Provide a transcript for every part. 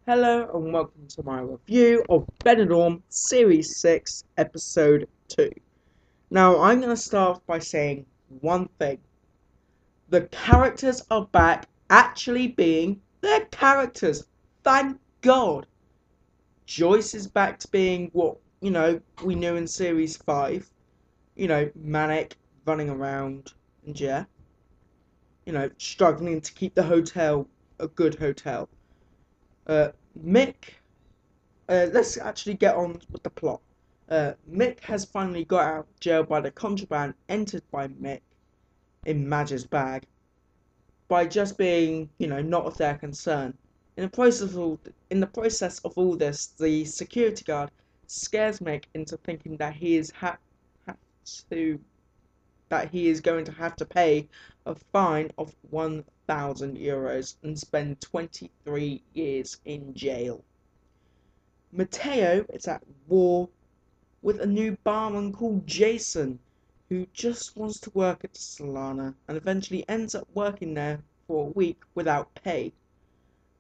Hello and welcome to my review of Benidorm Series 6 Episode 2. Now I'm going to start off by saying one thing. The characters are back actually being their characters. Thank God. Joyce is back to being what, we knew in Series 5. Manic, running around, and struggling to keep the hotel a good hotel. Mick, let's actually get on with the plot. Mick has finally got out of jail by the contraband entered by Mick in Madge's bag by just being, not of their concern. In the process of all this, the security guard scares Mick into thinking that he is going to have to pay a fine of €1,000 and spend 23 years in jail. Matteo is at war with a new barman called Jason, who just wants to work at the Solana and eventually ends up working there for a week without pay.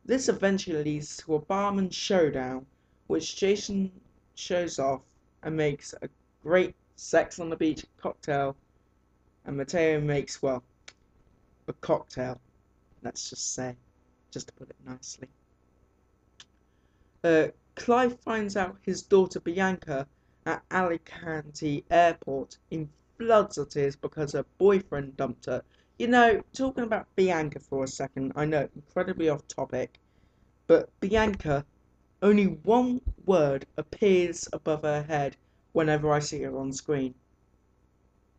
This eventually leads to a barman showdown, which Jason shows off and makes a great sex on the beach cocktail, and Matteo makes, well, a cocktail, let's just say, just to put it nicely. Clive finds out his daughter Bianca at Alicante Airport in floods of tears because her boyfriend dumped her. Talking about Bianca for a second, I know, incredibly off topic, but Bianca, only one word appears above her head whenever I see her on screen.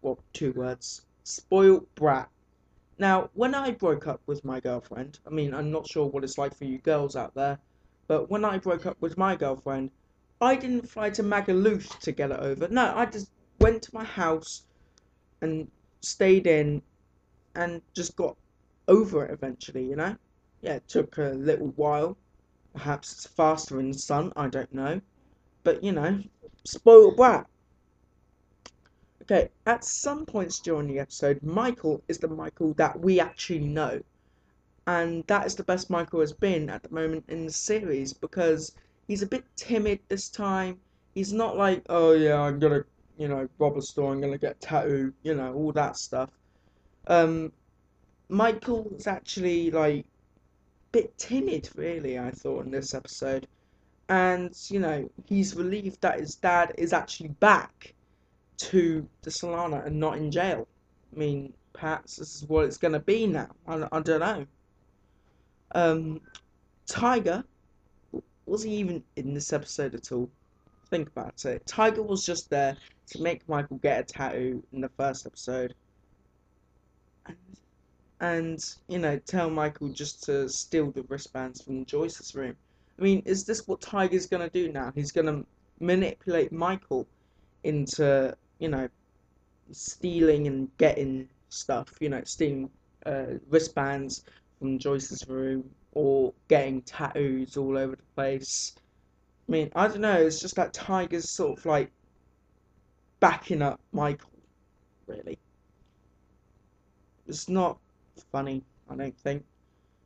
Well, two words. Spoiled brat. Now, when I broke up with my girlfriend, I'm not sure what it's like for you girls out there, but when I broke up with my girlfriend, I didn't fly to Magaluf to get it over. No, I just went to my house and stayed in and just got over it eventually, Yeah, it took a little while. Perhaps it's faster in the sun, I don't know. But, spoiled brat. Okay, at some points during the episode, Michael is the Michael that we actually know. And that is the best Michael has been at the moment in the series, because he's a bit timid this time. He's not like, oh yeah, I'm gonna, rob a store, I'm gonna get a tattoo, all that stuff. Michael's actually like a bit timid, really, I thought, in this episode. And, he's relieved that his dad is actually back to the Solana and not in jail. Perhaps this is what it's gonna be now. I don't know. Tiger, was he even in this episode at all? Think about it. Tiger was just there to make Michael get a tattoo in the first episode. And tell Michael just to steal the wristbands from Joyce's room. Is this what Tiger's gonna do now? He's gonna manipulate Michael into, stealing and getting stuff, stealing wristbands from Joyce's room, or getting tattoos all over the place. I don't know, it's just that Tiger's sort of like backing up Michael, really. It's not funny, I don't think.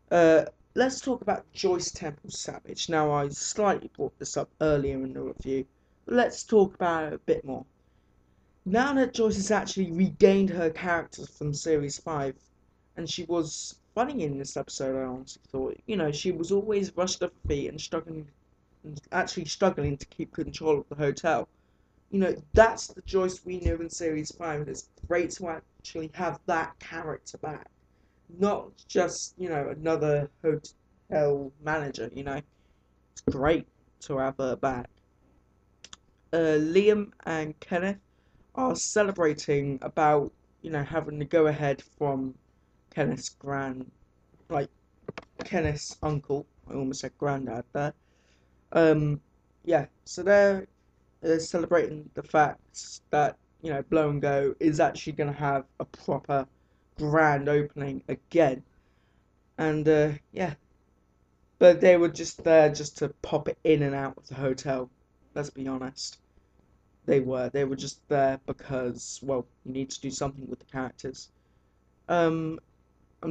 Let's talk about Joyce Temple Savage. Now, I slightly brought this up earlier in the review, but let's talk about it a bit more. Now that Joyce has actually regained her character from Series 5, and she was funny in this episode, I honestly thought. She was always rushed off her feet and struggling to keep control of the hotel. That's the Joyce we knew in Series 5, and it's great to actually have that character back. Not just, another hotel manager, It's great to have her back. Liam and Kenneth are celebrating about, having the go-ahead from Kenneth's Kenneth's uncle. I almost said granddad there. Yeah, so they're celebrating the fact that, Blow and Go is actually going to have a proper grand opening again. And, yeah. But they were just there just to pop it in and out of the hotel. Let's be honest. They were just there because, well, you need to do something with the characters. I'm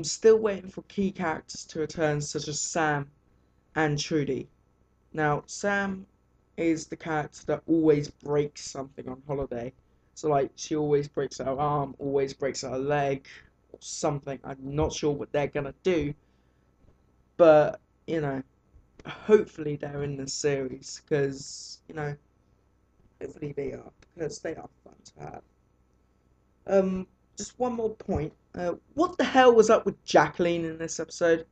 still waiting for key characters to return, such as Sam and Trudy. Now, Sam is the character that always breaks something on holiday. So, like, she always breaks her arm, always breaks her leg, or something. I'm not sure what they're gonna do, but, hopefully they're in this series, because, hopefully they are, because they are fun to have. Just one more point. What the hell was up with Jacqueline in this episode?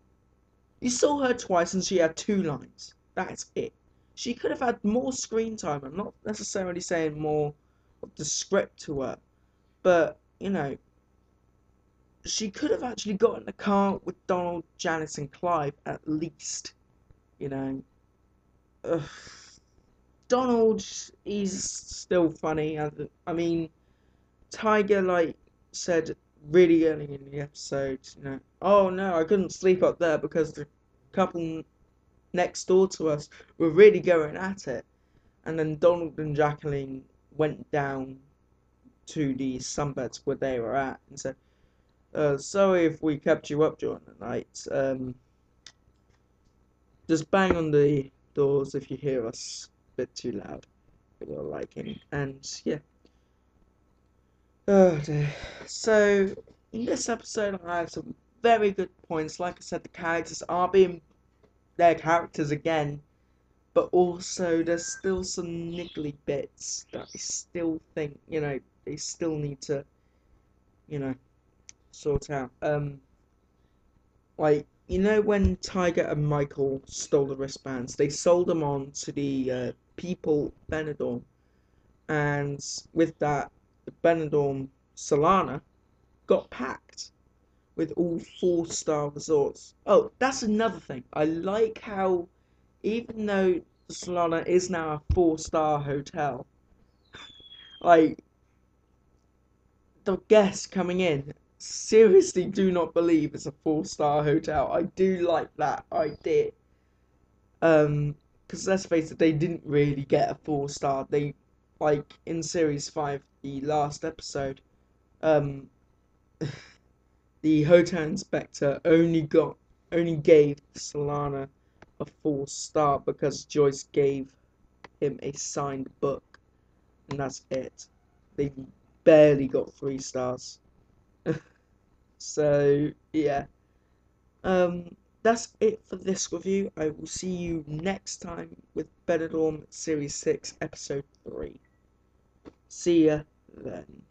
You saw her twice and she had two lines. That's it. She could have had more screen time. I'm not necessarily saying more of the script to her, but she could have actually got in the car with Donald, Janice, and Clive at least. You know, Ugh. Donald, he's still funny. I mean, Tiger, like, said really early in the episode, oh no, I couldn't sleep up there because the couple next door to us were really going at it. And then Donald and Jacqueline went down to the sunbeds where they were at and said, sorry if we kept you up during the night. Just bang on the doors if you hear us a bit too loud for your liking. And yeah. Oh dear. So in this episode I have some very good points. Like I said, the characters are being their characters again, but also there's still some niggly bits that I still think, they still need to, you know, sort out. Like, when Tiger and Michael stole the wristbands, they sold them on to the people Benidorm, and with that, the Benidorm Solana got packed with all 4-star resorts. Oh, that's another thing. I like how, even though the Solana is now a 4-star hotel, like, the guests coming in seriously do not believe it's a 4-star hotel. I do like that idea. Because let's face it, they didn't really get a 4-star. They, like, in series 5, the last episode, um, the hotel inspector only gave Solana a 4-star because Joyce gave him a signed book, and that's it. They barely got 3 stars. So yeah, that's it for this review. I will see you next time with Benidorm Series 6 Episode 3. See ya then.